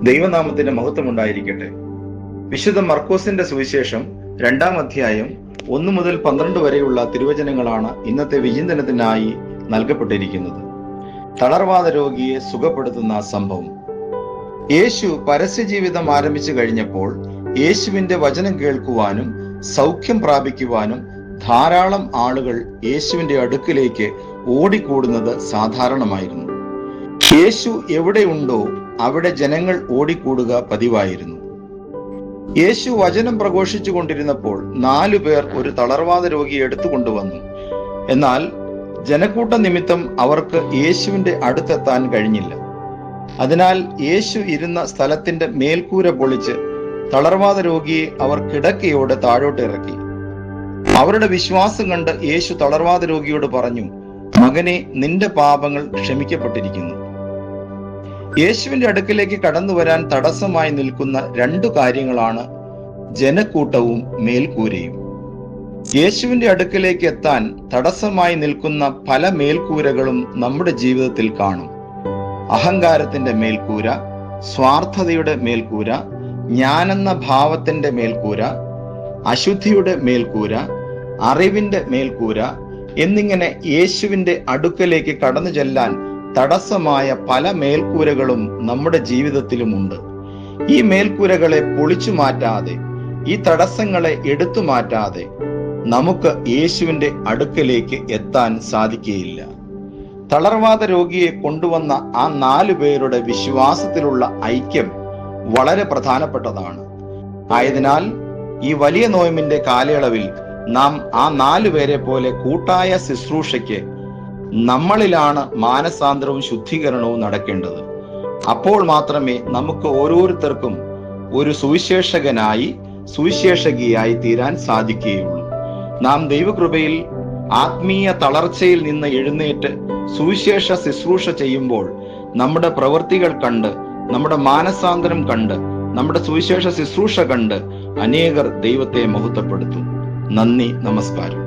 ദൈവനാമത്തിന്റെ മഹത്വം ഉണ്ടായിരിക്കട്ടെ. വിശുദ്ധ മർക്കോസിന്റെ സുവിശേഷം 2-ാം അധ്യായം 1 മുതൽ 12 വരെയുള്ള തിരുവചനങ്ങളാണ് ഇന്നത്തെ വിചിന്തനത്തിനായി നൽകപ്പെട്ടിരിക്കുന്നത്. തളർവാദ രോഗിയെ സുഖപ്പെടുത്തുന്ന സംഭവം. യേശു പരസ്യജീവിതം ആരംഭിച്ചു കഴിഞ്ഞപ്പോൾ യേശുവിന്റെ വചനം കേൾക്കുവാനും സൗഖ്യം പ്രാപിക്കുവാനും ധാരാളം ആളുകൾ യേശുവിന്റെ അടുക്കിലേക്ക് ഓടിക്കൂടുന്നത് സാധാരണമായിരുന്നു. യേശു എവിടെയുണ്ടോ അവിടെ ജനങ്ങൾ ഓടിക്കൂടുക പതിവായിരുന്നു. യേശു വചനം പ്രഘോഷിച്ചു കൊണ്ടിരുന്നപ്പോൾ 4 പേർ ഒരു തളർവാദ രോഗിയെ എടുത്തുകൊണ്ടുവന്നു. എന്നാൽ ജനക്കൂട്ട നിമിത്തം അവർക്ക് യേശുവിന്റെ അടുത്തെത്താൻ കഴിഞ്ഞില്ല. അതിനാൽ യേശു ഇരുന്ന സ്ഥലത്തിന്റെ മേൽക്കൂര പൊളിച്ച് തളർവാദ രോഗിയെ അവർ കിടക്കയോടെ താഴോട്ടിറക്കി. അവരുടെ വിശ്വാസം കണ്ട് യേശു തളർവാദ രോഗിയോട് പറഞ്ഞു, മകനെ, നിന്റെ പാപങ്ങൾ ക്ഷമിക്കപ്പെട്ടിരിക്കുന്നു. യേശുവിന്റെ അടുക്കിലേക്ക് കടന്നു വരാൻ തടസ്സമായി നിൽക്കുന്ന 2 കാര്യങ്ങളാണ് ജനക്കൂട്ടവും മേൽക്കൂരയും. യേശുവിന്റെ അടുക്കിലേക്ക് എത്താൻ തടസ്സമായി നിൽക്കുന്ന പല മേൽക്കൂരകളും നമ്മുടെ ജീവിതത്തിൽ കാണും. അഹങ്കാരത്തിന്റെ മേൽക്കൂര, സ്വാർത്ഥതയുടെ മേൽക്കൂര, ഞാനെന്ന ഭാവത്തിന്റെ മേൽക്കൂര, അശുദ്ധിയുടെ മേൽക്കൂര, അറിവിന്റെ മേൽക്കൂര എന്നിങ്ങനെ യേശുവിന്റെ അടുക്കലേക്ക് കടന്നു ചെല്ലാൻ തടസ്സമായ പല മേൽക്കൂരകളും നമ്മുടെ ജീവിതത്തിലുമുണ്ട്. ഈ മേൽക്കൂരകളെ പൊളിച്ചു മാറ്റാതെ, ഈ തടസ്സങ്ങളെ എടുത്തു മാറ്റാതെ നമുക്ക് യേശുവിന്റെ അടുക്കലേക്ക് എത്താൻ സാധിക്കുകയില്ല. തളർവാദ രോഗിയെ കൊണ്ടുവന്ന ആ 4 പേരുടെ വിശ്വാസത്തിലുള്ള ഐക്യം വളരെ പ്രധാനപ്പെട്ടതാണ്. ആയതിനാൽ ഈ വലിയ നോയമ്പിന്റെ കാലയളവിൽ നാം ആ 4 പേരെ പോലെ കൂട്ടായ ശുശ്രൂഷയ്ക്ക് നമ്മളിലാണ് മാനസാന്തരവും ശുദ്ധീകരണവും നടക്കേണ്ടത്. അപ്പോൾ മാത്രമേ നമുക്ക് ഓരോരുത്തർക്കും ഒരു സുവിശേഷകനായി, സുവിശേഷകിയായി തീരാൻ സാധിക്കുകയുള്ളൂ. നാം ദൈവകൃപയിൽ ആത്മീയ തളർച്ചയിൽ നിന്ന് എഴുന്നേറ്റ് സുവിശേഷ ശുശ്രൂഷ ചെയ്യുമ്പോൾ നമ്മുടെ പ്രവൃത്തികൾ കണ്ട്, നമ്മുടെ മാനസാന്തരം കണ്ട്, നമ്മുടെ സുവിശേഷ ശുശ്രൂഷ കണ്ട് അനേകർ ദൈവത്തെ മഹത്വപ്പെടുത്തും. നന്ദി, നമസ്കാരം.